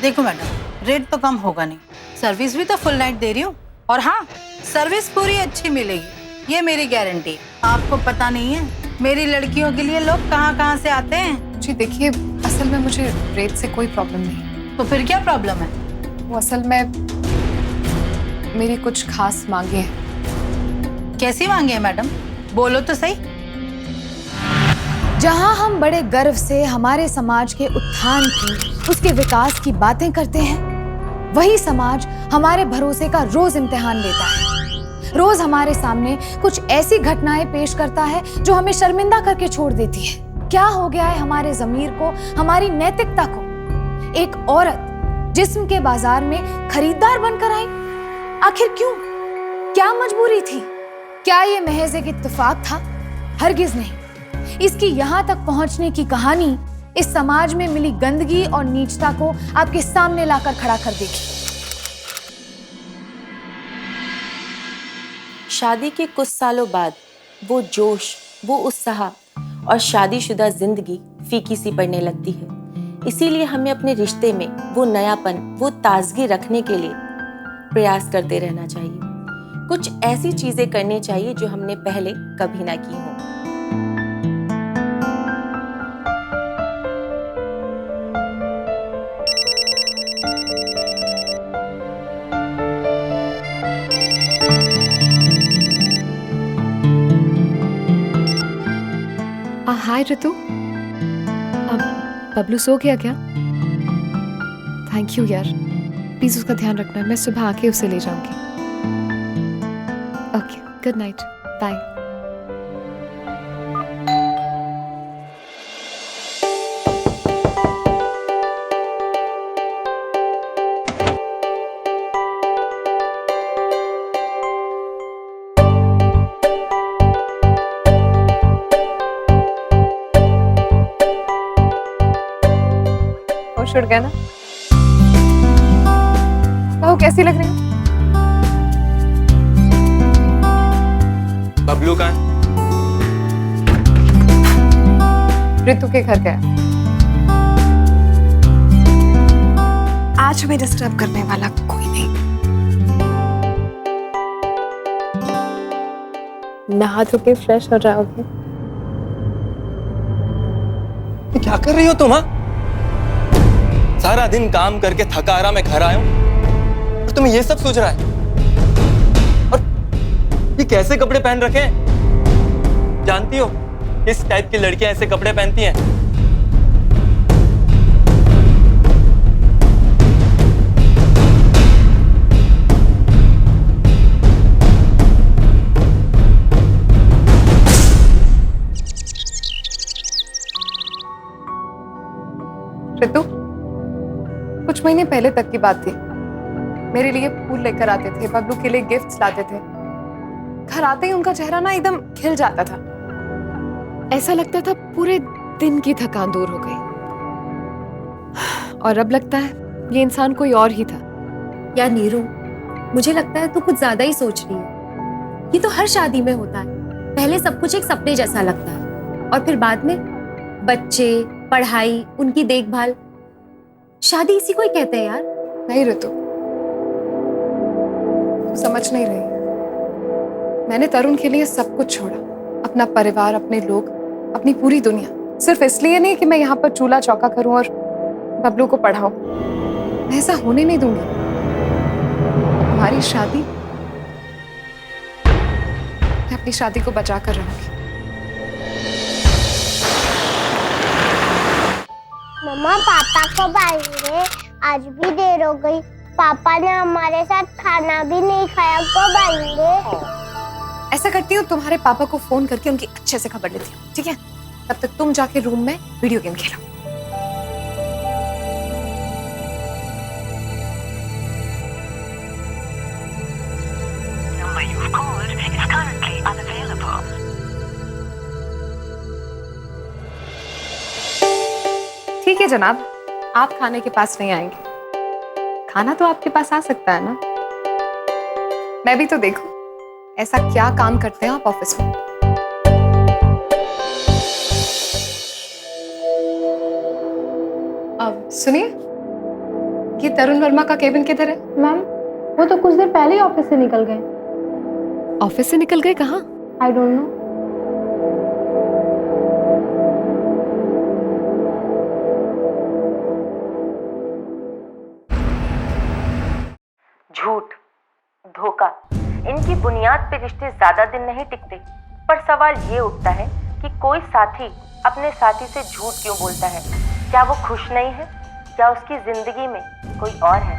देखो madam, rate तो कम होगा नहीं, सर्विस भी तो फुल नाइट दे रही हूँ। और हाँ, सर्विस पूरी अच्छी मिलेगी, ये मेरी गारंटी है। आपको पता नहीं है मेरी लड़कियों के लिए लोग कहाँ कहाँ से आते हैं। जी देखिए, असल में मुझे रेट से कोई प्रॉब्लम नहीं। तो फिर क्या प्रॉब्लम है? वो असल में मेरी कुछ खास मांगे हैं। कैसी मांगे हैं मैडम, बोलो तो सही। जहां हम बड़े गर्व से हमारे समाज के उत्थान की, उसके विकास की बातें करते हैं, वही समाज हमारे भरोसे का रोज इम्तिहान लेता है। रोज हमारे सामने कुछ ऐसी घटनाएं पेश करता है जो हमें शर्मिंदा करके छोड़ देती है। क्या हो गया है हमारे ज़मीर को, हमारी नैतिकता को? एक औरत जिस्म के बाजार में खरीदार बनकर आई, आखिर क्यों? क्या मजबूरी थी? क्या ये महज एक इत्तेफाक था? हरगिज नहीं। इसकी यहां तक पहुंचने की कहानी इस समाज में मिली गंदगी और नीचता को आपके सामने लाकर खड़ा कर देगी। शादी के कुछ सालों बाद वो जोश, वो उत्साह और शादीशुदा जिंदगी फीकी सी पड़ने लगती है। इसीलिए हमें अपने रिश्ते में वो नयापन, वो ताजगी रखने के लिए प्रयास करते रहना चाहिए। कुछ ऐसी चीजें करनी चाहिए जो हमने पहले कभी ना की हो। हाय ऋतु, अब बबलू सो गया क्या? थैंक यू यार, प्लीज उसका ध्यान रखना, मैं सुबह आके उसे ले जाऊंगी। Okay, good night, bye. होश उड़ गया ना? वो कैसी लग रही है? बबलू कहाँ है? ऋतु के घर गया। आज हमें डिस्टर्ब करने वाला कोई नहीं। नहा धो के फ्रेश हो जाओगे? क्या कर रही हो तुम? हाँ, सारा दिन काम करके थका हारा मैं घर आया हूं और तुम्हें ये सब सोच रहा है? और ये कैसे कपड़े पहन रखे हैं? जानती हो किस टाइप की लड़कियां ऐसे कपड़े पहनती हैं? ऋतु, कुछ महीने पहले तक की बात थी। मेरे लिए फूल लेकर आते थे, बबलू के लिए गिफ्ट्स लाते थे। घर आते ही उनका चेहरा ना एकदम खिल जाता था। ऐसा लगता था पूरे दिन की थकान दूर हो गई। और अब लगता है ये इंसान कोई और ही था। यार नीरू, मुझे लगता है तू कुछ ज्यादा ही सोच रही है। ये तो हर शादी में होता है। पहले सब कुछ एक सपने जैसा लगता है और फिर बाद में बच्चे, पढ़ाई, उनकी देखभाल। शादी इसी को ही कहते हैं यार। नहीं ऋतु, तू समझ नहीं रही। मैंने तरुण के लिए सब कुछ छोड़ा, अपना परिवार, अपने लोग, अपनी पूरी दुनिया, सिर्फ इसलिए नहीं कि मैं यहाँ पर चूल्हा चौका करूं और बबलू को पढ़ाऊं। मैं ऐसा होने नहीं दूंगी। हमारी शादी, मैं अपनी शादी को बचा कर रहूंगी। मम्मा, पापा कब आएंगे? आज भी देर हो गई। पापा ने हमारे साथ खाना भी नहीं खाया, कब आएंगे? ऐसा करती हूँ, तुम्हारे पापा को फोन करके उनकी अच्छे से खबर लेती हूँ, ठीक है? तब तक तुम जाके रूम में वीडियो गेम खेलो। ठीक है जनाब, आप खाने के पास नहीं आएंगे। खाना तो आपके पास आ सकता है ना? मैं भी तो देखूं ऐसा क्या काम करते हैं आप ऑफिस में। अब सुनिए, ये तरुण वर्मा का केबिन किधर है? मैम वो तो कुछ देर पहले ही ऑफिस से निकल गए। ऑफिस से निकल गए? कहाँ? I don't know. झूठ, धोखा, इनकी बुनियाद पे रिश्ते ज्यादा दिन नहीं टिकते। पर सवाल ये उठता है कि कोई साथी अपने साथी से झूठ क्यों बोलता है? क्या वो खुश नहीं है? क्या उसकी जिंदगी में कोई और है?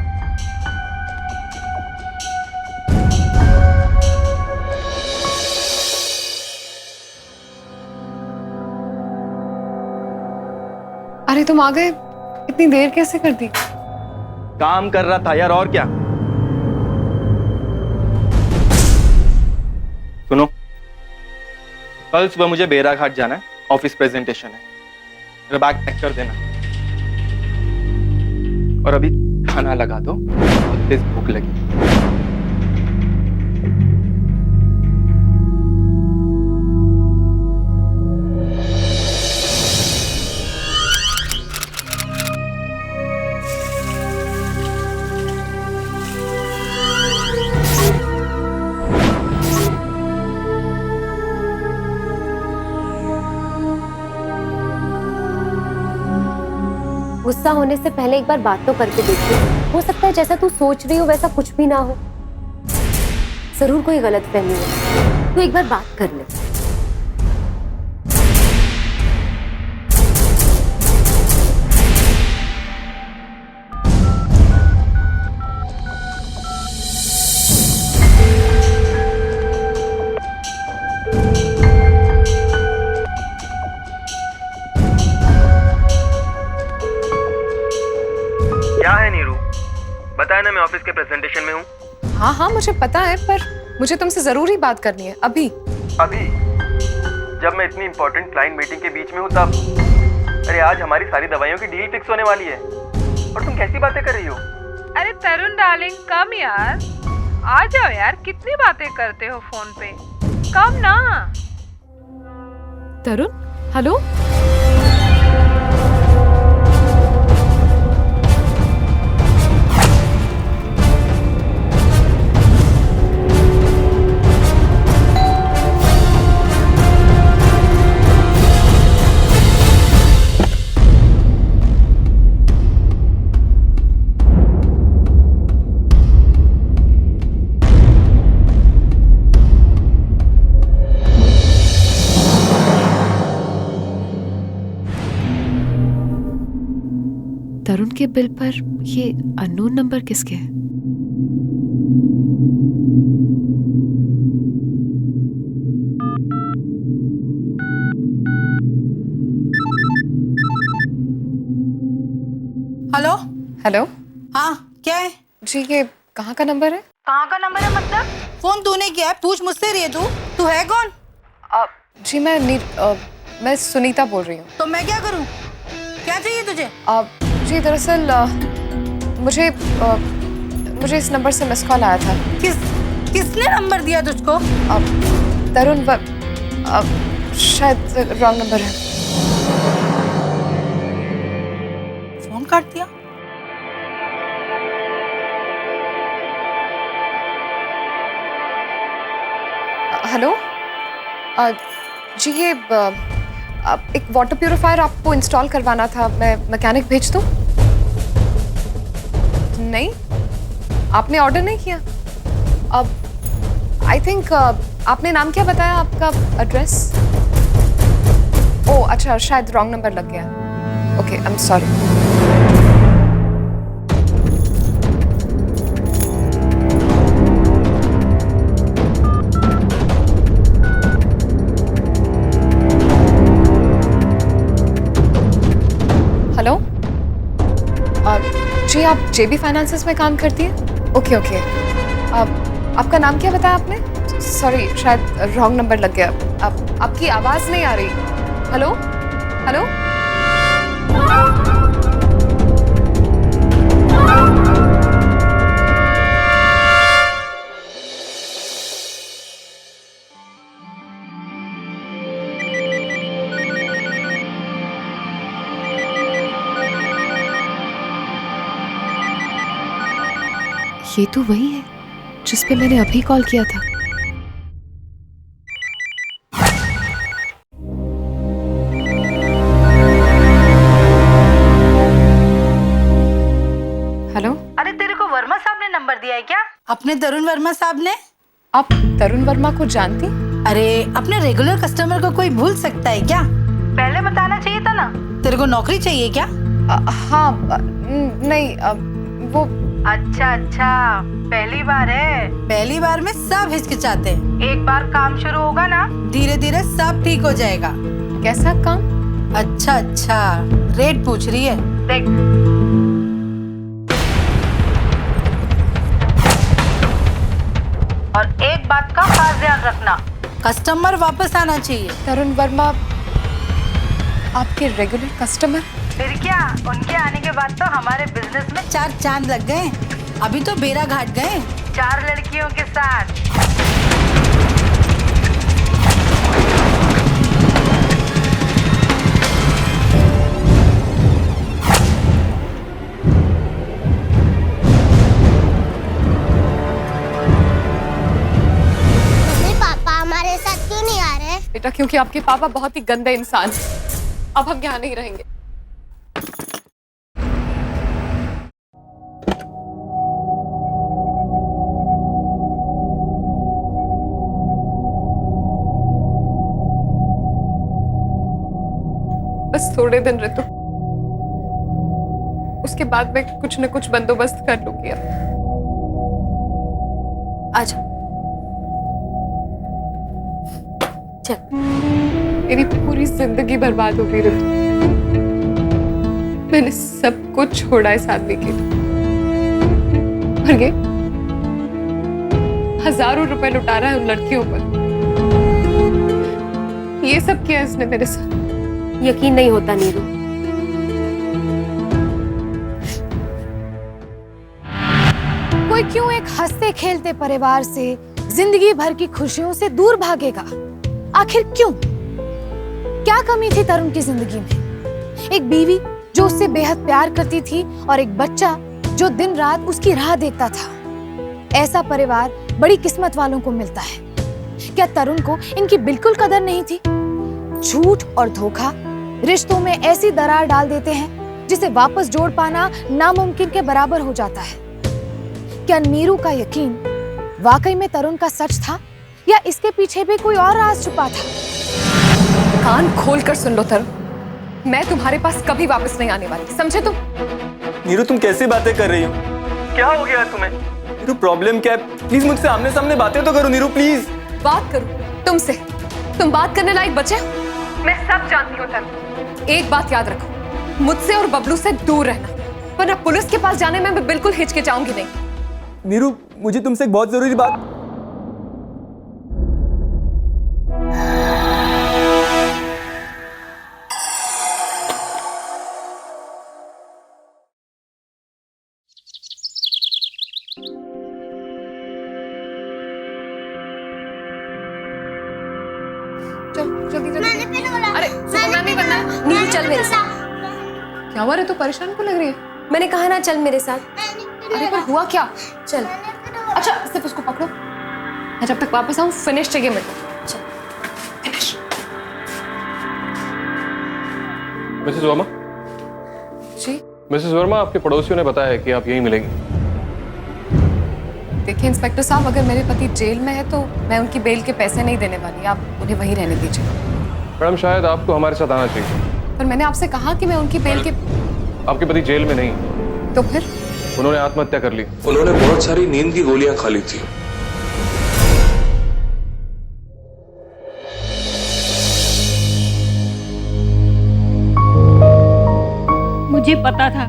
अरे तुम आ गए, इतनी देर कैसे कर दी? काम कर रहा था यार, और क्या। सुनो, कल सुबह मुझे बेरा घाट जाना है, ऑफिस प्रेजेंटेशन है। मेरा बैग पैक कर देना और अभी खाना लगा दो, बहुत तेज भूख लगी। गुस्सा होने से पहले एक बार बात तो करके देखिए। हो सकता है जैसा तू सोच रही हो वैसा कुछ भी ना हो। जरूर कोई गलतफहमी है, तू एक बार बात कर ले। क्या है नीरू, बताया ना मैं ऑफिस के प्रेजेंटेशन में हूँ। हाँ हाँ मुझे पता है, पर मुझे तुमसे जरूरी बात करनी है अभी। अभी? जब मैं इतनी इंपॉर्टेंट क्लाइंट मीटिंग के बीच में हूँ तब? अरे आज हमारी सारी दवाइयों की डील फिक्स होने वाली है और तुम कैसी बातें कर रही हो? अरे तरुण डार्लिंग कम यार, आ जाओ यार, कितनी बातें करते हो फोन पे, कम ना। तरुण, हेलो। तरुण के बिल पर ये अननोन नंबर किसके है? हेलो। हेलो। हाँ क्या है? जी ये कहाँ का नंबर है? कहाँ का नंबर है मतलब? फोन तूने किया है, पूछ मुझसे रही है तू है कौन? जी मैं सुनीता बोल रही हूँ। तो मैं क्या करूँ? क्या चाहिए तुझे? जी दरअसल मुझे इस नंबर से मिस कॉल आया था। किसने नंबर दिया तुझको? तरुण शायद रॉन्ग नंबर है। फोन काट दिया। हेलो। जी ये एक वाटर प्यूरिफायर आपको इंस्टॉल करवाना था, मैं मैकेनिक भेज दूं? नहीं, आपने ऑर्डर नहीं किया। अब आई थिंक आपने नाम क्या बताया, आपका एड्रेस? ओह अच्छा, शायद रॉन्ग नंबर लग गया। Okay, I am sorry. Hello. जी आप जेबी फाइनेंसेस में काम करती हैं? Okay okay. आपका नाम क्या बताया आपने? सॉरी शायद रॉन्ग नंबर लग गया। आपकी आवाज़ नहीं आ रही। Hello hello. ये तो वही है जिस पे मैंने अभी कॉल किया था। हेलो, अरे तेरे को वर्मा साहब ने नंबर दिया है क्या? अपने तरुण वर्मा साहब ने। आप तरुण वर्मा को जानती? अरे अपने रेगुलर कस्टमर को कोई भूल सकता है क्या? पहले बताना चाहिए था ना। तेरे को नौकरी चाहिए क्या? हाँ, नहीं, वो अच्छा अच्छा, पहली बार है। पहली बार में सब हिचकिचाते हैं। एक बार काम शुरू होगा ना, धीरे धीरे सब ठीक हो जाएगा। कैसा काम? अच्छा अच्छा, रेट पूछ रही है। देख, और एक बात का खास ध्यान रखना, कस्टमर वापस आना चाहिए। तरुण वर्मा आपके रेगुलर कस्टमर? फिर क्या, उनके आने के बाद तो हमारे बिजनेस में 4 चांद लग गए। अभी तो बेड़ा घाट गए 4 लड़कियों के साथ। मम्मी पापा हमारे साथ क्यों नहीं आ रहे? बेटा, क्योंकि आपके पापा बहुत ही गंदे इंसान हैं। अब हम यहाँ नहीं रहेंगे। बस थोड़े दिन ऋतु, उसके बाद मैं कुछ न कुछ बंदोबस्त कर लूंगी। अब आजा, चल। मेरी पूरी जिंदगी बर्बाद हो गई ऋतु। मैंने सब कुछ छोड़ा इस आदमी के लिए, और ये हजारों रुपए लुटा रहा है उन लड़कियों पर। ये सब किया इसने मेरे साथ। यकीन नहीं होता नीरू। कोई क्यों एक हंसते खेलते परिवार से जिंदगी भर की खुशियों से दूर भागेगा? आखिर क्यों? क्या कमी थी तरुण की जिंदगी में? एक बीवी जो उससे बेहद प्यार करती थी और एक बच्चा जो दिन रात उसकी राह देखता था। ऐसा परिवार बड़ी किस्मत वालों को मिलता है। क्या तरुण को इनकी बिल्कुल कदर नहीं थी? झूठ और धोखा रिश्तों में ऐसी दरार डाल देते हैं जिसे वापस जोड़ पाना नामुमकिन के बराबर हो जाता है। क्या नीरू का यकीन वाकई में तरुण का सच था, या इसके पीछे भी कोई और राज छुपा था? कान खोल कर सुन लो तरुण, मैं तुम्हारे पास कभी वापस नहीं आने वाली, समझे तुम? नीरू, तुम कैसी बातें कर रही हो? क्या हो गया तुम्हें? नीरू, प्रॉब्लम क्या है? प्लीज मुझसे आमने सामने बातें तो करो नीरू, प्लीज। बात करूं तुमसे? तुम बात करने लायक बचे हो? मैं सब जानती हूँ तरुण। एक बात याद रखो, मुझसे और बबलू से दूर रहना, वरना पुलिस के पास जाने में मैं बिल्कुल हिचकिचाऊंगी नहीं। नीरू, मुझे तुमसे एक बहुत जरूरी बात। जल्दी मैंने जल्दी। फिर बोला, अरे सुनना नहीं बनना। नीरू चल मेरे साथ। क्या हुआ रे, तू परेशान क्यों लग रही है? मैंने कहा ना चल मेरे साथ। अरे पर हुआ क्या? चल। अच्छा सिर्फ उसको पकड़ो, मैं जब तक वापस आऊं फिनिश चाहिए मेरे को। चल। फिनिश। मिसेस वर्मा। जी मिसेस वर्मा, आपके पड़ोसियों ने बताया है कि आप यहीं मिलेंगी। देखिए इंस्पेक्टर साहब, अगर मेरे पति जेल में है तो मैं उनकी बेल के पैसे नहीं देने वाली। आप उन्हें वहीं रहने दीजिए। मैडम, शायद आपको हमारे साथ आना चाहिए। पर मैंने आपसे कहा कि मैं उनकी बेल के। आपके पति जेल में नहीं, तो फिर? उन्होंने आत्महत्या कर ली। उन्होंने बहुत सारी नींद की गोलियां खा ली थी। मुझे पता था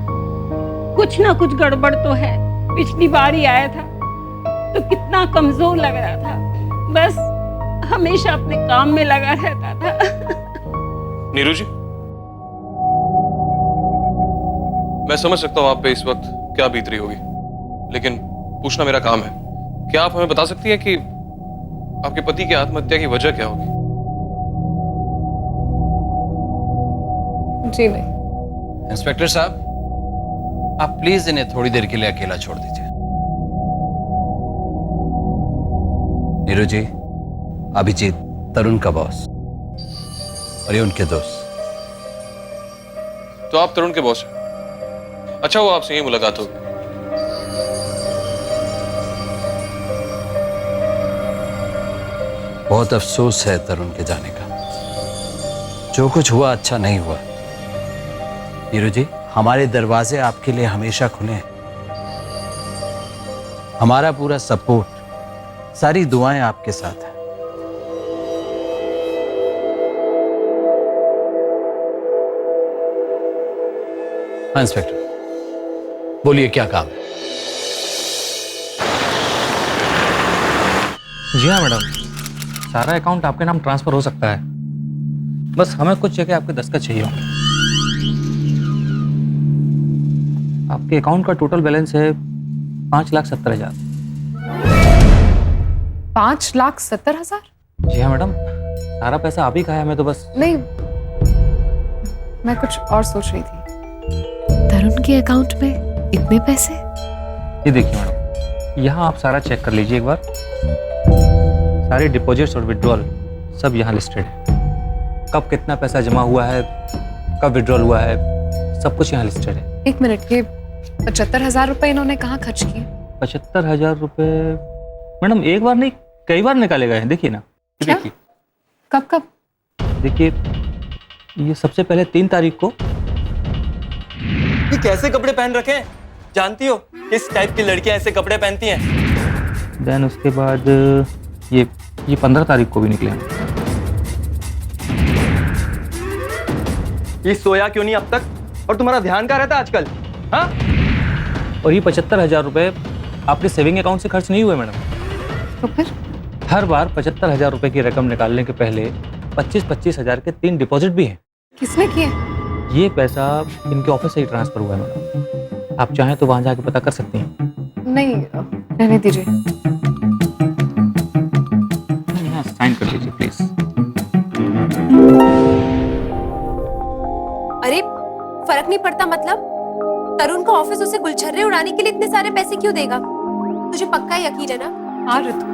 कुछ ना कुछ गड़बड़ तो है। पिछली बार ही आया था तो कितना कमजोर लग रहा था, बस हमेशा अपने काम में लगा रहता था। नीरू जी, मैं समझ सकता हूँ आप पे इस वक्त क्या बीत रही होगी, लेकिन पूछना मेरा काम है। क्या आप हमें बता सकती हैं कि आपके पति की आत्महत्या की वजह क्या होगी? जी नहीं। इंस्पेक्टर साहब, आप प्लीज इन्हें थोड़ी देर के लिए अकेला छोड़ दीजिए। नीरू जी, अभिजीत तरुण का बॉस और ये उनके दोस्त। तो आप तरुण के बॉस हैं? अच्छा हुआ आपसे ये मुलाकात होगी। बहुत अफसोस है तरुण के जाने का। जो कुछ हुआ अच्छा नहीं हुआ। नीरू जी, हमारे दरवाजे आपके लिए हमेशा खुले हैं। हमारा पूरा सपोर्ट, सारी दुआएं आपके साथ हैं। हाँ इंस्पेक्टर, बोलिए क्या काम है? जी हाँ मैडम, सारा अकाउंट आपके नाम ट्रांसफर हो सकता है। बस हमें कुछ जगह आपके दस्तखत चाहिए होंगे। आपके अकाउंट का टोटल बैलेंस है 5,70,000। 5,70,000? जी हाँ मैडम, सारा पैसा आप ही का है। हमें तो बस नहीं, मैं कुछ और सोच रही थी। तरुण के अकाउंट में इतने पैसे? ये देखिए मैडम, यहाँ आप सारा चेक कर लीजिए एक बार। सारे डिपॉजिट्स और विड्रॉल सब यहाँ लिस्टेड है। कब कितना पैसा जमा हुआ है, कब विड्रॉल हुआ है, सब कुछ यहाँ लिस्टेड है। एक मिनट, ये 75,000 रुपए इन्होंने कहाँ खर्च किए? 75,000 रुपए मैडम एक बार नहीं कई बार निकाले गए हैं। देखिए ना, देखिए। कब कब? देखिए, ये सबसे पहले 3 तारीख को। ये कैसे कपड़े पहन रखे हैं? जानती हो किस टाइप की लड़कियां ऐसे कपड़े पहनती हैं? देन उसके बाद ये 15 तारीख को भी निकले हैं। ये सोया क्यों नहीं अब तक? और तुम्हारा ध्यान कहाँ रहता आजकल? हाँ? और ये 75,000 रुपए आपके सेविंग अकाउंट से खर्च नहीं हुए मैडम। तो फिर? हर बार 75,000 रुपए की रकम निकालने के पहले 25,000 के 3 डिपॉजिट भी हैं। किसने किए? ये पैसा इनके ऑफिस से ही ट्रांसफर हुआ है मैडम। आप चाहें तो वहां जाके पता कर सकती हैं। नहीं, रहने दीजिए। यहाँ साइन कर लीजिए प्लीज। अरे फर्क नहीं पड़ता मतलब? तरुण का ऑफिस उसे गुलछर्रे उड़ाने के लिए इतने सारे पैसे क्यों देगा? तुझे पक्का यकीन है ना? हाँ ऋतु,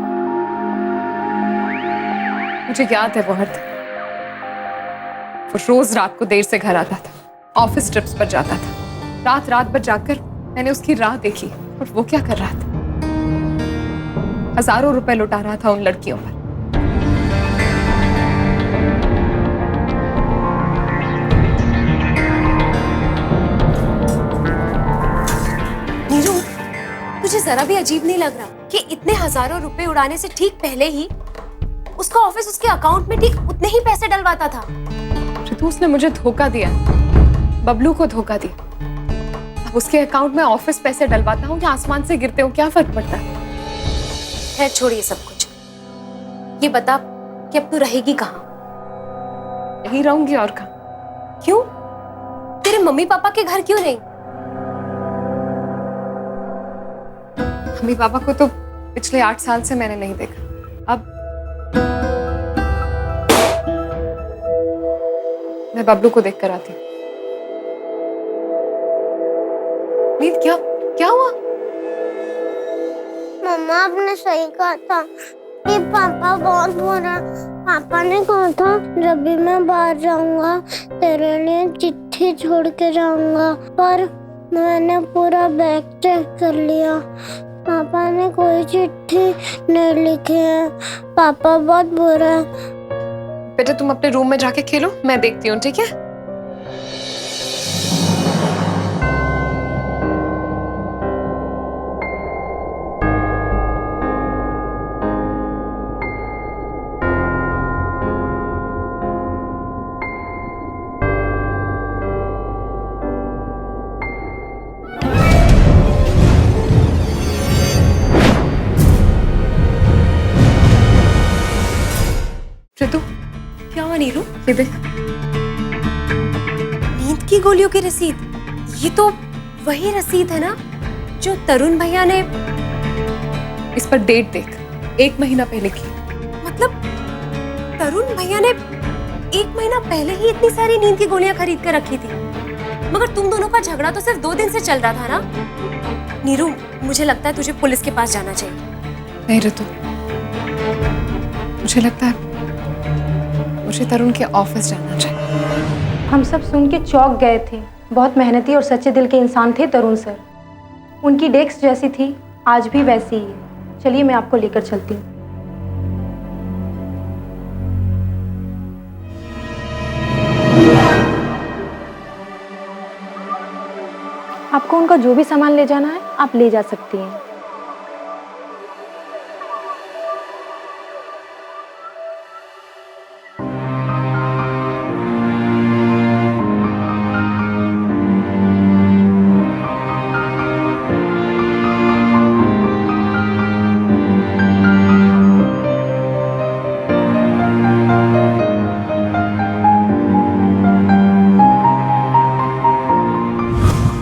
मुझे याद है वो हर दिन। वो रोज रात को देर से घर आता था, ऑफिस ट्रिप्स पर जाता था। रात भर जाकर मैंने उसकी राह देखी। और वो क्या कर रहा था? हजारों रुपए लुटा रहा था उन लड़कियों पर। नीरू, तुझे जरा भी अजीब नहीं लग रहा कि इतने हजारों रुपए उड़ाने से ठीक पहले ही उसका ऑफिस उसके अकाउंट में ठीक उतने ही पैसे डलवाता था? ऋतु, उसने मुझे धोखा दिया, बबलू को धोखा दिया। अब उसके अकाउंट में ऑफिस पैसे डलवाता हूँ या आसमान से गिरते हो, क्या फर्क पड़ता है? खैर छोड़िए सब कुछ। ये बता कि अब तू रहेगी कहाँ? यही रहूंगी और कहाँ। क्यों? तेरे मम्मी पापा के घर क्यों नहीं? मम्मी पापा को तो पिछले 8 साल से मैंने नहीं देखा। अब मैं बबलू को देख कर आती हूँ। नीत, क्या हुआ? मम्मा, आपने सही कहा था कि पापा बहुत बुरा। पापा ने कहा था जब भी मैं बाहर जाऊंगा तेरे लिए चिट्ठी छोड़ के जाऊंगा, पर मैंने पूरा बैग चेक कर लिया। पापा ने कोई चिट्ठी नहीं लिखी है। पापा बहुत बुरा है। बेटा, तुम अपने रूम में जाके खेलो, मैं देखती हूँ, ठीक है? ऋतु, क्या हुआ नीरू? ये देख। नींद की गोलियों की रसीद? ये तो वही रसीद है ना जो तरुण भैया ने। इस पर डेट देख, 1 महीना पहले की। मतलब तरुण भैया ने 1 महीना पहले ही इतनी सारी नींद की गोलियां खरीद कर रखी थी। मगर तुम दोनों का झगड़ा तो सिर्फ 2 दिन से चल रहा था ना? नीरू, मुझे लगता है तुझे पुलिस के पास जाना चाहिए। नहीं ऋतु, मुझे लगता है मुझे तरुण के ऑफिस जाना चाहिए। हम सब सुन के चौंक गए थे। बहुत मेहनती और सच्चे दिल के इंसान थे तरुण सर। उनकी डेस्क जैसी थी, आज भी वैसी ही है। चलिए मैं आपको लेकर चलती हूँ। आपको उनका जो भी सामान ले जाना है आप ले जा सकती हैं।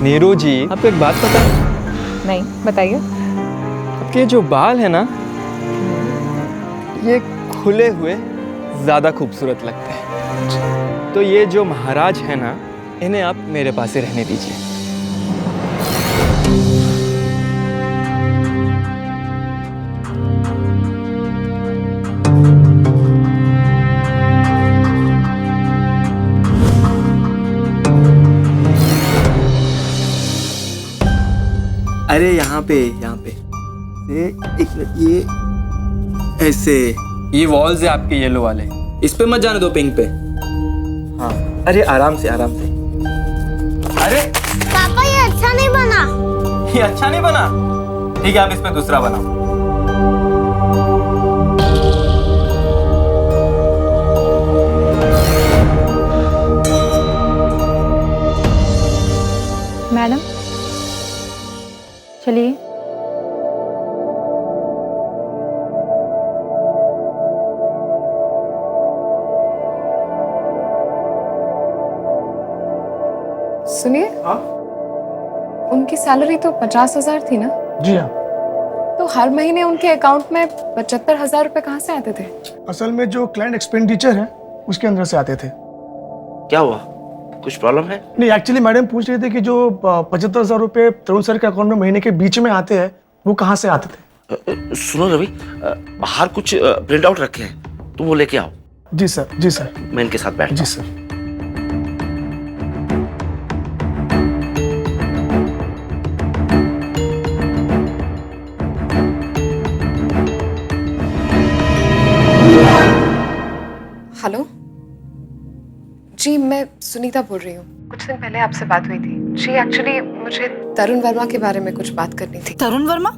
नीरू जी, आपको एक बात पता है? नहीं, बताइए। आपके जो बाल है ना, ये खुले हुए ज्यादा खूबसूरत लगते हैं। तो ये जो महाराज है ना, इन्हें आप मेरे पास ही रहने दीजिए। अरे यहाँ पे एक मिनट, ये ऐसे, ये वॉल्स है आपके येलो वाले, इस पे मत जाने दो, पिंक पे। हाँ, अरे आराम से आराम से। अरे पापा ये अच्छा नहीं बना। ये अच्छा नहीं बना? ठीक है, आप इस पे दूसरा बनाओ। मैडम चलिए। सुनिए, उनकी सैलरी तो 50,000 थी ना? जी हाँ। तो हर महीने उनके अकाउंट में 75,000 रुपए कहाँ से आते थे? असल में जो क्लाइंट एक्सपेंडिचर है उसके अंदर से आते थे। क्या हुआ, कुछ प्रॉब्लम है? नहीं, एक्चुअली मैडम पूछ रहे थे कि जो 75,000 रुपए तरुण सर के अकाउंट में महीने के बीच में आते हैं वो कहाँ से आते थे? सुनो रवि, बाहर कुछ प्रिंट आउट रखे हैं, तुम वो लेके आओ। जी सर, जी सर। मैं इनके साथ बैठ। जी सर। हेलो जी, मैं सुनीता बोल रही हूँ। कुछ दिन पहले आपसे बात हुई थी जी। एक्चुअली मुझे तरुण वर्मा के बारे में कुछ बात करनी थी। तरुण वर्मा?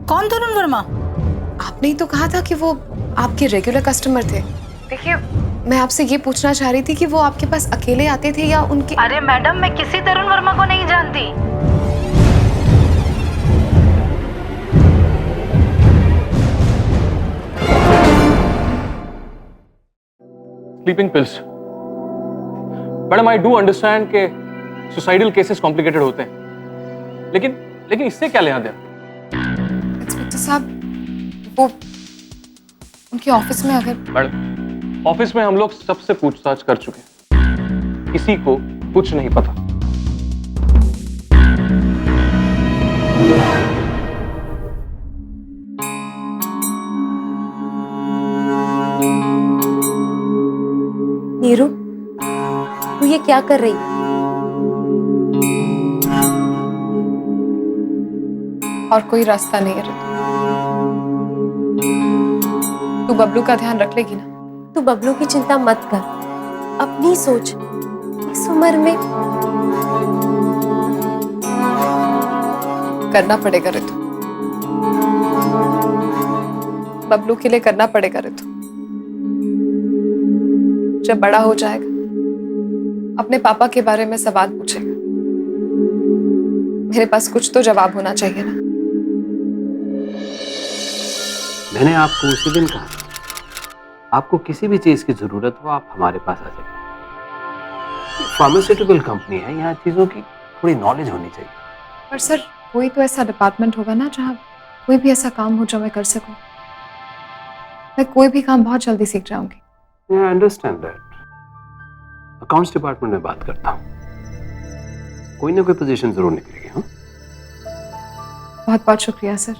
कौन तरुण वर्मा? आपने ही तो कहा था कि वो आपके रेगुलर कस्टमर थे। देखिए, मैं आपसे ये पूछना चाह रही थी कि वो आपके पास अकेले आते थे या उनके... अरे मैडम, मैं किसी तरुण वर्मा को नहीं जानती। Sleeping pills. Madam, I do understand के सुसाइडल केसेस कॉम्प्लिकेटेड होते हैं, लेकिन इससे क्या लेना देना? इंस्पेक्टर साहब, वो उनके ऑफिस में अगर... मैडम, ऑफिस में हम लोग सबसे पूछताछ कर चुके हैं, किसी को कुछ नहीं पता। नीरू, तू ये क्या कर रही? और कोई रास्ता नहीं है। तू बबलू का ध्यान रख लेगी ना? तू बबलू की चिंता मत कर, अपनी सोच। इस उम्र में करना पड़ेगा ऋतु, बबलू के लिए करना पड़ेगा ऋतु। जब बड़ा हो जाएगा अपने पापा के बारे में सवाल पूछेगा, मेरे पास कुछ तो जवाब होना चाहिए ना। मैंने आपको उसी दिन कहा, आपको किसी भी चीज की जरूरत हो आप हमारे पास आ जाइए। फार्मास्यूटिकल कंपनी है, यहाँ चीजों की थोड़ी नॉलेज होनी चाहिए। पर सर, कोई तो ऐसा डिपार्टमेंट होगा ना जहाँ कोई भी ऐसा काम हो जो मैं कर सकूं। मैं कोई भी काम बहुत जल्दी सीख जाऊंगी। I understand that. Accounts department में बात करता हूँ, कोई ना कोई पोजीशन जरूर निकलेगी। हाँ, बहुत बहुत शुक्रिया सर।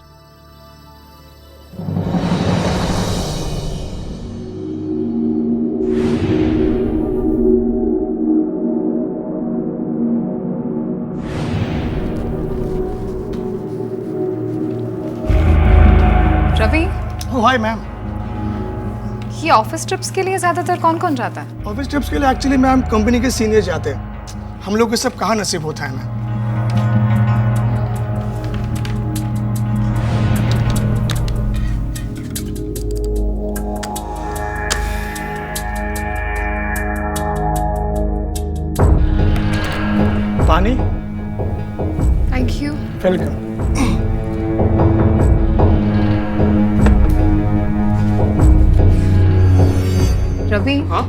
Ravi, hi ma'am. ये ऑफिस ट्रिप्स के लिए ज्यादातर कौन कौन जाता है? ऑफिस ट्रिप्स के लिए एक्चुअली मैम कंपनी के सीनियर जाते हैं। हम लोग को सब कहाँ नसीब होता है मैम। पानी। Thank you. वेलकम। रवि, हाँ?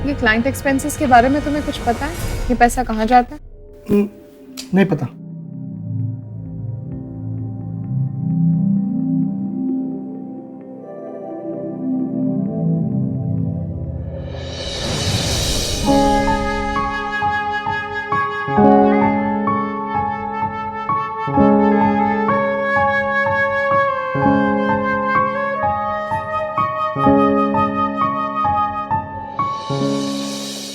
ये क्लाइंट एक्सपेंसेस के बारे में तुम्हें कुछ पता है? ये पैसा कहाँ जाता है? नहीं पता।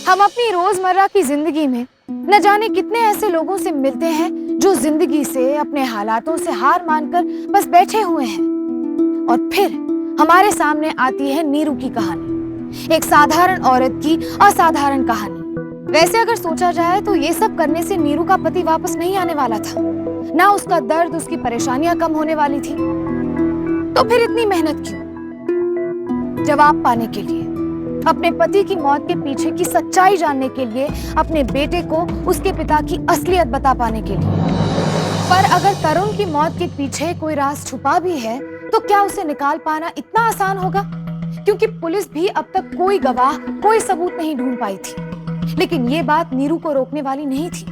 हम अपनी रोजमर्रा की जिंदगी में न जाने कितने ऐसे लोगों से मिलते हैं जो जिंदगी से, अपने हालातों से हार मानकर बस बैठे हुए हैं। और फिर हमारे सामने आती है नीरू की कहानी, एक साधारण औरत की असाधारण कहानी। वैसे अगर सोचा जाए तो ये सब करने से नीरू का पति वापस नहीं आने वाला था, ना उसका दर्द, उसकी परेशानियां कम होने वाली थी। तो फिर इतनी मेहनत क्यों? जवाब पाने के लिए, अपने पति की मौत के पीछे की सच्चाई जानने के लिए, अपने बेटे को उसके पिता की असलियत बता पाने के लिए। पर अगर तरुण की मौत के पीछे कोई राज छुपा भी है तो क्या उसे निकाल पाना इतना आसान होगा? क्योंकि पुलिस भी अब तक कोई गवाह, कोई सबूत नहीं ढूंढ पाई थी। लेकिन ये बात नीरू को रोकने वाली नहीं थी।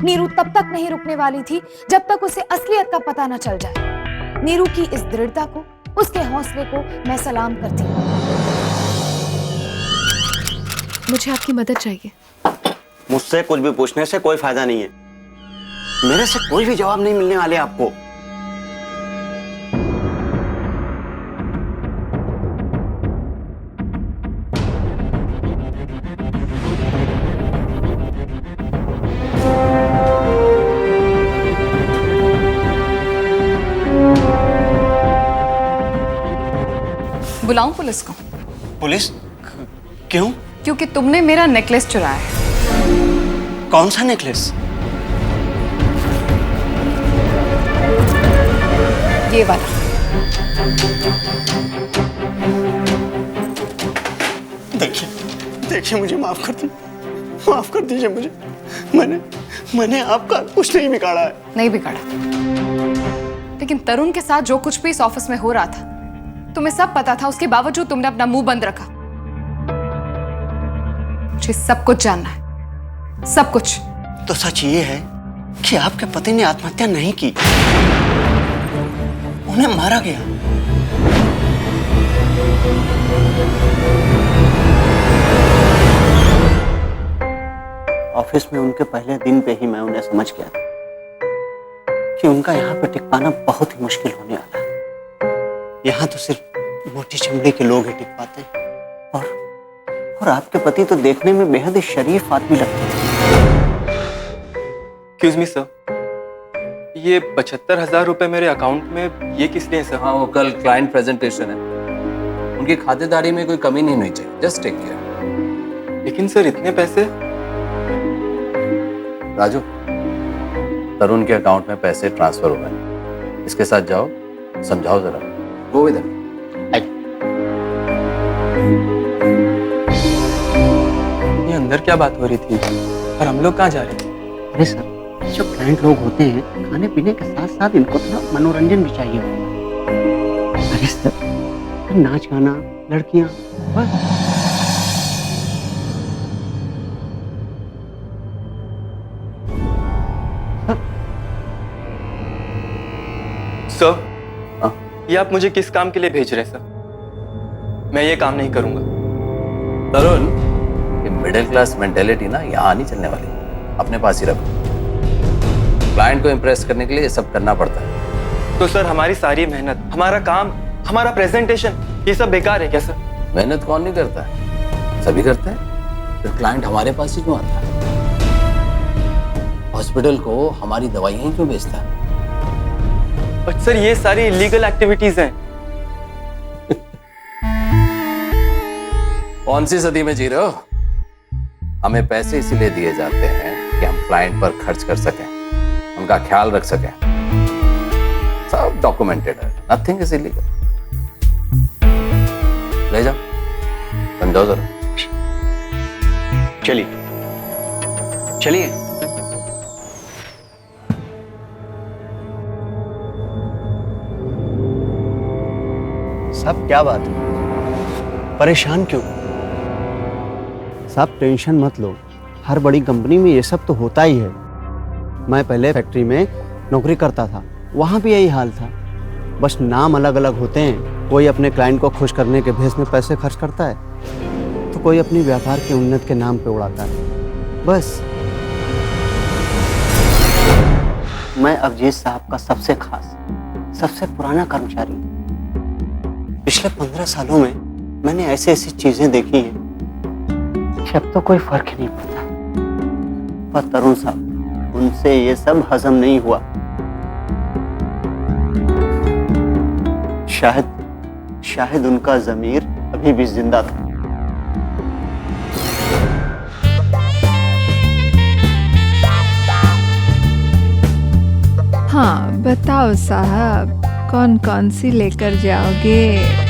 नीरू तब तक नहीं रुकने वाली थी जब तक उसे असलियत का पता न चल जाए। नीरू की इस दृढ़ता को, उसके हौसले को मैं सलाम करती हूँ। मुझे आपकी मदद चाहिए। मुझसे कुछ भी पूछने से कोई फायदा नहीं है। मेरे से कोई भी जवाब नहीं मिलने वाले आपको। बुलाऊं पुलिस को? पुलिस? क्यों? क्योंकि तुमने मेरा नेकलेस चुराया है। कौन सा नेकलेस? ये वाला। देखिए मुझे माफ कर दीजिए मुझे। मैंने आपका कुछ नहीं बिगाड़ा है। नहीं बिगाड़ा, लेकिन तरुण के साथ जो कुछ भी इस ऑफिस में हो रहा था तुम्हें सब पता था। उसके बावजूद तुमने अपना मुंह बंद रखा। मुझे सब कुछ जानना है, सब कुछ। तो सच ये है कि आपके पति ने आत्महत्या नहीं की, उन्हें मारा गया। ऑफिस में उनके पहले दिन पे ही मैं उन्हें समझ गया था कि उनका यहाँ पे टिक पाना बहुत ही मुश्किल होने वाला है। यहाँ तो सिर्फ मोटी चमड़ी के लोग ही टिक पाते हैं। और आपके पति तो देखने में बेहद ही शरीफ आदमी लगते हैं। एक्सक्यूज मी सर, ये 75,000 रुपए मेरे अकाउंट में ये किस लिए सर? हाँ, वो कल क्लाइंट प्रेजेंटेशन है, उनकी खातेदारी में कोई कमी नहीं होनी चाहिए। Just take care. लेकिन सर इतने पैसे? राजू, तरुण के अकाउंट में पैसे ट्रांसफर हो गए। इसके साथ जाओ, समझाओ जरा। Go with him. ये अंदर क्या बात हो रही थी और हम लोग कहाँ जा रहे थे? अरे सर, जो क्लाइंट लोग होते हैं खाने पीने के साथ साथ इनको थोड़ा मनोरंजन भी चाहिए होता है। अरे सर, नाच गाना, लड़कियां, बस। सर, ये आप मुझे किस काम के लिए भेज रहे हैं सर? मैं ये काम नहीं करूंगा। तरुण, ये मिडिल क्लास मेंटेलिटी ना यहाँ नहीं चलने वाली। अपने पास ही रखो। क्लाइंट को इम्प्रेस करने के लिए ये सब करना पड़ता है। तो सर हमारी सारी मेहनत, हमारा काम, हमारा प्रेजेंटेशन, ये सब बेकार है क्या सर? मेहनत कौन नहीं करता है? सभी करते हैं। फिर क्लाइंट हमारे पास ही क्यों आता है? हॉस्पिटल को हमारी दवाइयां ही क्यों बेचता है? बट सर ये सारी इलीगल एक्टिविटीज हैं। कौन सी सदी में जी रहे हो? हमें पैसे इसीलिए दिए जाते हैं कि हम क्लाइंट पर खर्च कर सकें, उनका ख्याल रख सकें। सब डॉक्यूमेंटेड है, नथिंग इज इलीगल। ले जाओ, समझाओ जरा। चलिए चलिए। साहब क्या बात है, परेशान क्यों? साहब टेंशन मत लो, हर बड़ी कंपनी में ये सब तो होता ही है। मैं पहले फैक्ट्री में नौकरी करता था, वहाँ भी यही हाल था। बस नाम अलग अलग होते हैं। कोई अपने क्लाइंट को खुश करने के भेस में पैसे खर्च करता है, तो कोई अपनी व्यापार की उन्नति के नाम पे उड़ाता है। बस मैं अवधेश साहब का सबसे खास, सबसे पुराना कर्मचारी। पिछले 15 सालों में मैंने ऐसी ऐसी चीजें देखी हैं कि अब तो कोई फर्क ही नहीं पड़ता। पर तरुण साहब, उनसे ये सब हजम नहीं हुआ। शायद उनका ज़मीर अभी भी जिंदा था। हाँ बताओ साहब, कौन कौन सी लेकर जाओगे?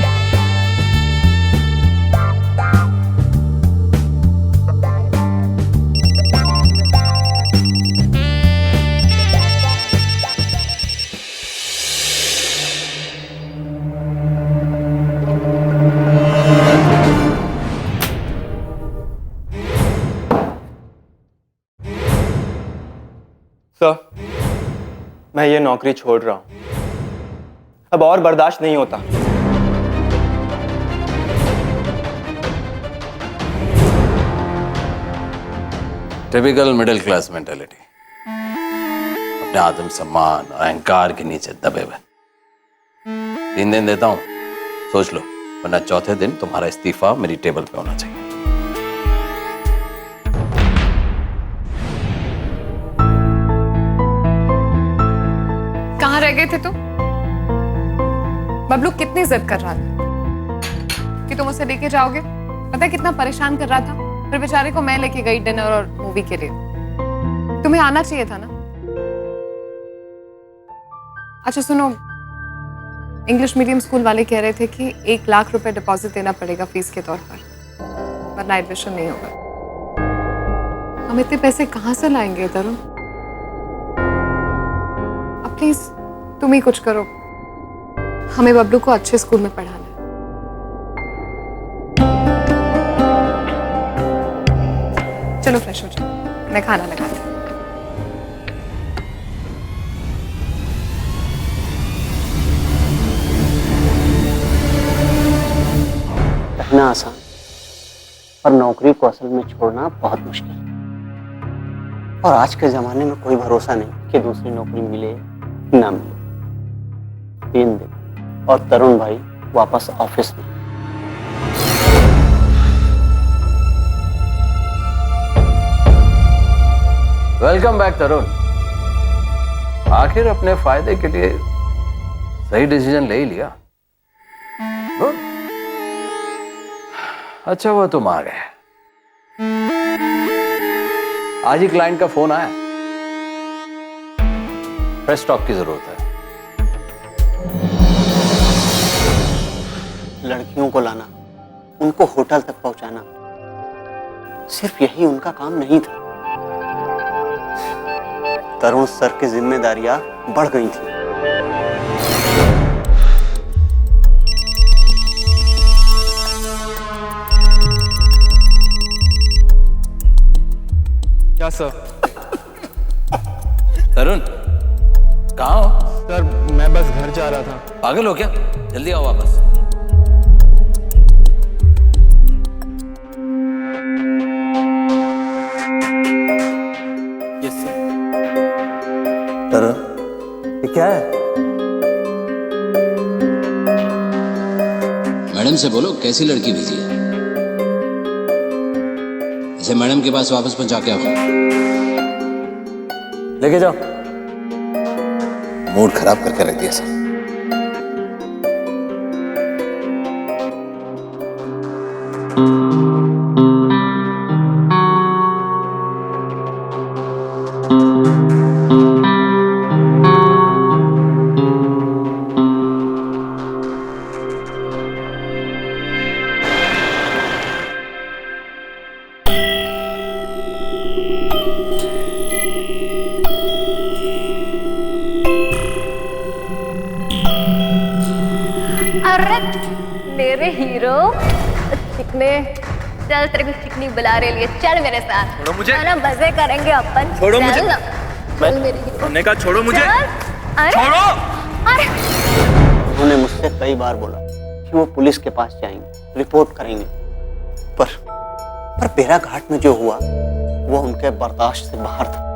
सर, मैं ये नौकरी छोड़ रहा हूं, अब और बर्दाश्त नहीं होता। टिपिकल मिडिल क्लास मेंटालिटी, अपने आत्म सम्मान और अहंकार के नीचे दबे हुए। 3 दिन देता हूं, सोच लो, वरना चौथे दिन तुम्हारा इस्तीफा मेरी टेबल पे होना चाहिए। कहाँ रह गए थे तुम? बबलू कितनी जिद कर रहा था कि तुम उसे लेके जाओगे। पता है कितना परेशान कर रहा था। फिर बेचारे को मैं लेके गई डिनर और मूवी के लिए। तुम्हें आना चाहिए था ना। अच्छा सुनो, इंग्लिश मीडियम स्कूल वाले कह रहे थे कि 1 लाख रुपए डिपॉजिट देना पड़ेगा फीस के तौर पर, वरना एडमिशन नहीं होगा। हम इतने पैसे कहाँ से लाएंगे तरुण? अब प्लीज तुम ही कुछ करो, हमें बबलू को अच्छे स्कूल में पढ़ाना है। चलो फ्रेश हो जाओ, मैं खाना लगाती हूँ। कहना आसान, पर नौकरी को असल में छोड़ना बहुत मुश्किल है। और आज के जमाने में कोई भरोसा नहीं कि दूसरी नौकरी मिले ना मिले। 3 दिन और तरुण भाई वापस ऑफिस में। वेलकम बैक तरुण। आखिर अपने फायदे के लिए सही डिसीजन ले ही लिया। गुड। अच्छा हुआ तुम आ गए। आज ही क्लाइंट का फोन आया, फ्रेश स्टॉक की जरूरत है। लड़कियों को लाना, उनको होटल तक पहुंचाना, सिर्फ यही उनका काम नहीं था। तरुण सर की जिम्मेदारियां बढ़ गई थी। क्या सर? तरुण कहाँ हो? सर मैं बस घर जा रहा था। पागल हो क्या? जल्दी आओ वापस। Yes sir. तरुण ये क्या है? मैडम से बोलो कैसी लड़की भेजी है। इसे मैडम के पास वापस पहुंचा के आओ। लेके जाओ। मूड खराब करके रख दिया सर। अरे मेरे हीरो चिकने, चल तेरे को चिकनी बुला रही है, चल मेरे साथ। छोड़ो मुझे। है ना, मजे करेंगे अपन। छोड़ो मुझे। चल ना। मैं चल मेरे हीरो। हमने कहा छोड़ो मुझे। अरे छोड़ो। अरे उन्होंने मुझसे कई बार बोला कि वो पुलिस के पास जाएंगे, रिपोर्ट करेंगे, पर बेरा घाट में जो हुआ वो उनके बर्दाश्त से बाहर था।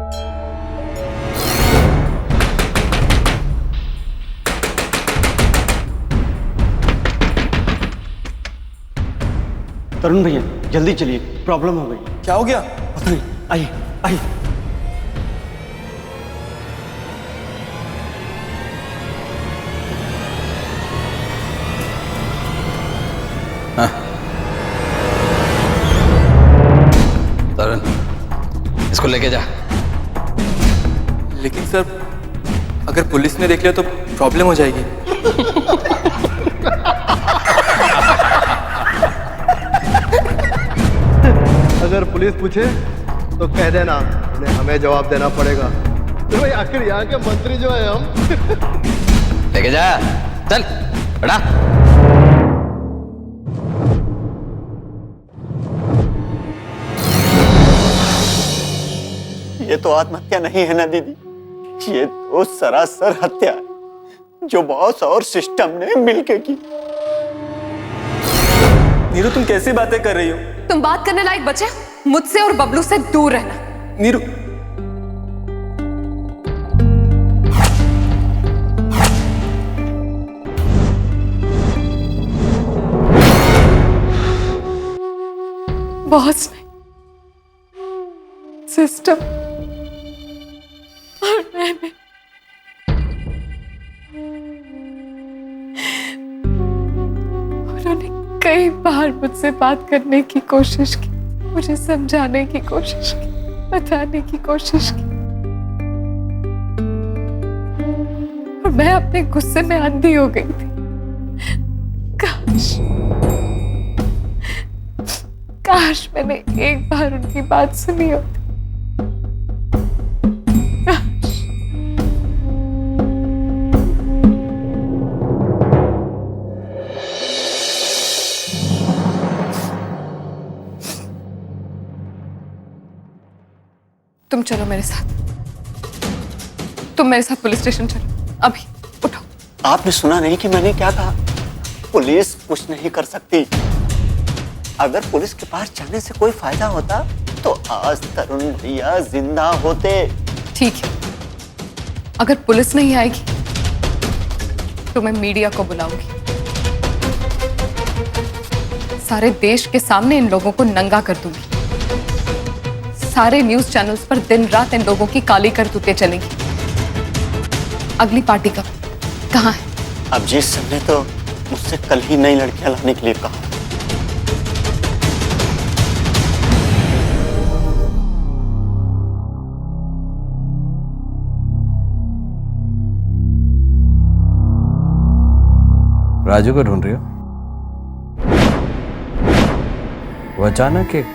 तरुण भैया जल्दी चलिए, प्रॉब्लम हो गई। क्या हो गया? पता नहीं, आइए आइए। तरुण, इसको लेके जा। लेकिन सर, अगर पुलिस ने देख लिया तो प्रॉब्लम हो जाएगी। अगर पुलिस पूछे तो कह देना उन्हें हमें जवाब देना पड़ेगा। तो भाई आखिर यहाँ के मंत्री जो है हम। लेके जा, चल बड़ा। ये तो आत्महत्या नहीं है ना दीदी, ये तो सरासर हत्या है जो बॉस और सिस्टम ने मिलकर की। नीरू, तुम कैसी बातें कर रही हो? तुम बात करने लायक बचे, मुझसे और बबलू से दूर रहना। नीरू, बॉस नहीं, सिस्टम और मैंने उन्होंने कई बार मुझसे बात करने की कोशिश की, मुझे समझाने की कोशिश की, बताने की कोशिश की, और मैं अपने गुस्से में अंधी हो गई थी। काश मैंने एक बार उनकी बात सुनी होती। तुम चलो मेरे साथ, तुम मेरे साथ पुलिस स्टेशन चलो अभी, उठो। आपने सुना नहीं कि मैंने क्या कहा? पुलिस कुछ नहीं कर सकती। अगर पुलिस के पास जाने से कोई फायदा होता तो आज तरुण भैया जिंदा होते। ठीक है, अगर पुलिस नहीं आएगी तो मैं मीडिया को बुलाऊंगी। सारे देश के सामने इन लोगों को नंगा कर दूंगी। सारे न्यूज चैनल्स पर दिन रात इन लोगों की काली करतूतें चलेंगी। अगली पार्टी कब, कहाँ है? अब जिस सबने तो मुझसे कल ही नई लड़कियां लाने के लिए कहा। राजू को ढूंढ रही हो? वो अचानक एक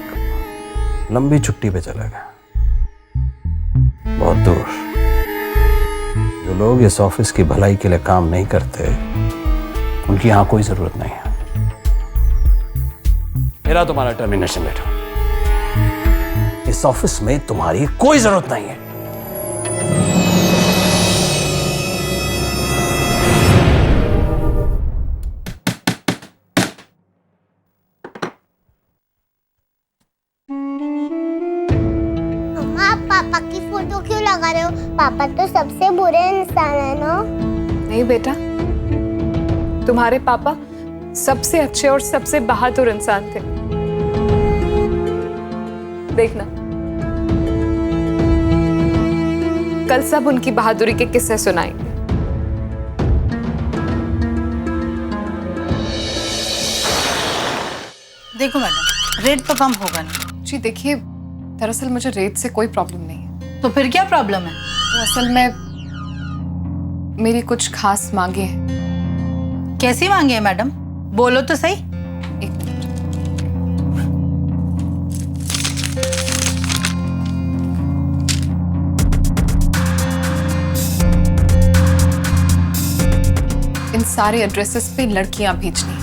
लंबी छुट्टी पे चला गया, बहुत दूर। जो लोग इस ऑफिस की भलाई के लिए काम नहीं करते, उनकी यहां कोई जरूरत नहीं है। मेरा तुम्हारा टर्मिनेशन लेटर। इस ऑफिस में तुम्हारी कोई जरूरत नहीं है। पापा की फोटो क्यों लगा रहे हो? पापा तो सबसे बुरे इंसान है ना? नहीं बेटा, तुम्हारे पापा सबसे अच्छे और सबसे बहादुर इंसान थे। देखना, कल सब उनकी बहादुरी के किस्से सुनाएंगे। देखो मैडम, रेट तो कम होगा नहीं। जी देखिए, दरअसल मुझे रेट से कोई प्रॉब्लम नहीं है। तो फिर क्या प्रॉब्लम है? तो असल में मेरी कुछ खास मांगे हैं। कैसी मांगे हैं मैडम? बोलो तो सही। एक मिनट। इन सारे एड्रेसेस पे लड़कियां भेजनी।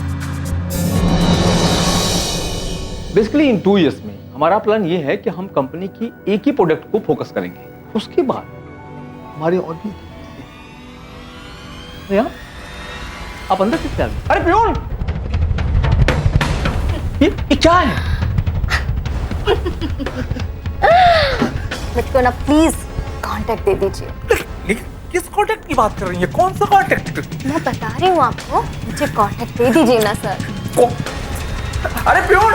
बेसिकली इन 2 इयर्स में हमारा प्लान ये है कि हम कंपनी की एक ही प्रोडक्ट को फोकस करेंगे, उसके बाद हमारी और भी। यार आप अंदर किससे आ गए? अरे प्यून, ये क्या है? मुझको ना प्लीज कांटेक्ट दे दीजिए। लेकिन किस कांटेक्ट की बात कर रही है? कौन सा कांटेक्ट? मैं बता रही हूँ आपको, मुझे कांटेक्ट दे दीजिए ना सर। अरे प्यून,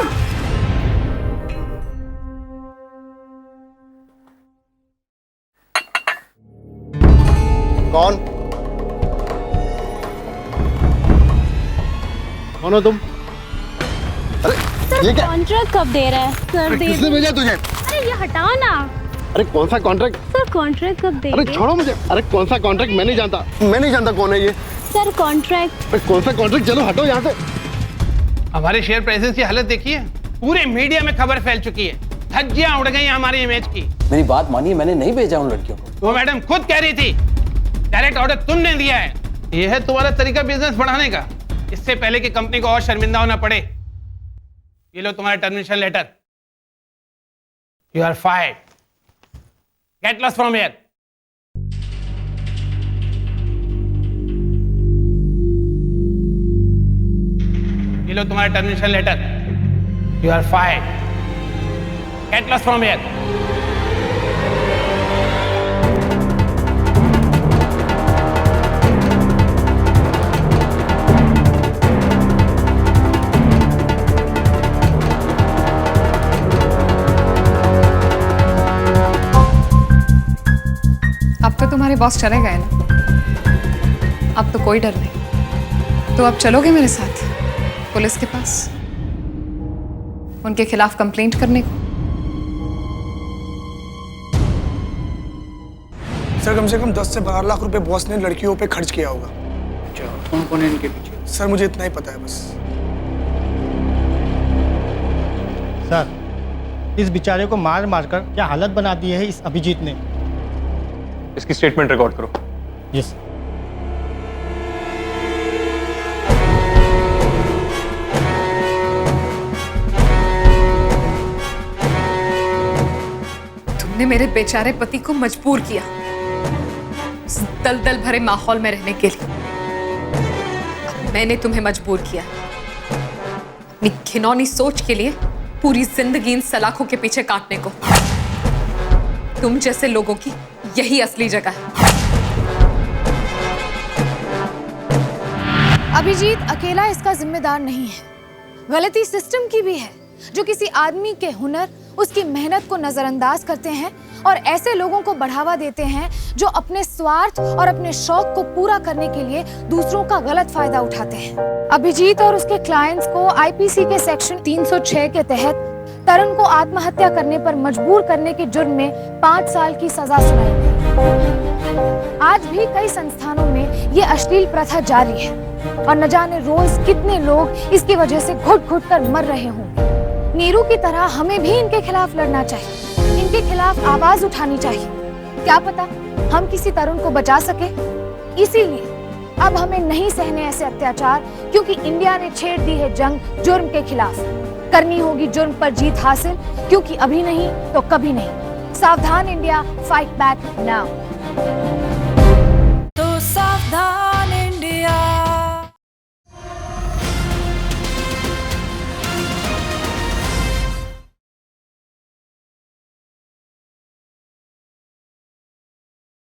कौन कौन हो तुम? अरे ये क्या कॉन्ट्रैक्ट कब दे रहा है सर? किसने भेजा तुझे? अरे ये हटाओ ना। अरे कौन सा कॉन्ट्रैक्ट? सर कॉन्ट्रैक्ट कब दे? अरे छोड़ो मुझे। अरे कौन सा कॉन्ट्रैक्ट? मैं नहीं जानता कौन है ये। Sir contract. अरे कौन सा कॉन्ट्रैक्ट? चलो हटो यहाँ से। हमारे शेयर प्राइसेस की हालत देखिए, पूरे मीडिया में खबर फैल चुकी है, धज्जियां उड़ गई हमारी इमेज की। मेरी बात मानिए, मैंने नहीं भेजा उन लड़कियों को। वो मैडम खुद कह रही थी, डायरेक्ट ऑर्डर तुमने दिया है। ये है तुम्हारा तरीका बिजनेस बढ़ाने का, इससे पहले कि कंपनी को और शर्मिंदा होना पड़े। ये लो तुम्हारा termination letter. You are fired, get lost from here. ये लो तुम्हारा termination letter. You are fired, get lost from here. अब तो तुम्हारे बॉस चले गए ना, अब तो कोई डर नहीं। तो अब चलोगे मेरे साथ पुलिस के पास उनके खिलाफ कंप्लेंट करने को? सर कम से कम 10 से 12 लाख रुपए बॉस ने लड़कियों पे खर्च किया होगा। अच्छा, कौन कौन है इनके पीछे? सर मुझे इतना ही पता है बस। सर इस बेचारे को मार मार कर क्या हालत बना दी है इस अभिजीत ने। इसकी स्टेटमेंट रिकॉर्ड करो। यस। तुमने मेरे बेचारे पति को मजबूर किया इस दलदल भरे माहौल में रहने के लिए। अब मैंने तुम्हें मजबूर किया अपनी घिनौनी सोच के लिए पूरी जिंदगी इन सलाखों के पीछे काटने को। तुम जैसे लोगों की यही असली जगह है। अभिजीत अकेला इसका जिम्मेदार नहीं है, गलती सिस्टम की भी है जो किसी आदमी के हुनर, उसकी मेहनत को नजरअंदाज करते हैं और ऐसे लोगों को बढ़ावा देते हैं जो अपने स्वार्थ और अपने शौक को पूरा करने के लिए दूसरों का गलत फायदा उठाते हैं। अभिजीत और उसके क्लाइंट्स को आईपीसी के सेक्शन 306 के तहत तरुण को आत्महत्या करने पर मजबूर करने के जुर्म में 5 साल की सजा सुनाई गई। आज भी कई संस्थानों में ये अश्लील प्रथा जारी है और न जाने रोज कितने लोग इसकी वजह से घुट-घुट कर मर रहे होंगे। नीरू की तरह हमें भी इनके खिलाफ लड़ना चाहिए, इनके खिलाफ आवाज उठानी चाहिए। क्या पता हम किसी तरुण को बचा सके। इसीलिए अब हमें नहीं सहने ऐसे अत्याचार, क्योंकि इंडिया ने छेड़ दी है जंग जुर्म के खिलाफ। करनी होगी जुर्म पर जीत हासिल, क्योंकि अभी नहीं तो कभी नहीं। सावधान इंडिया, फाइट बैक नाउ।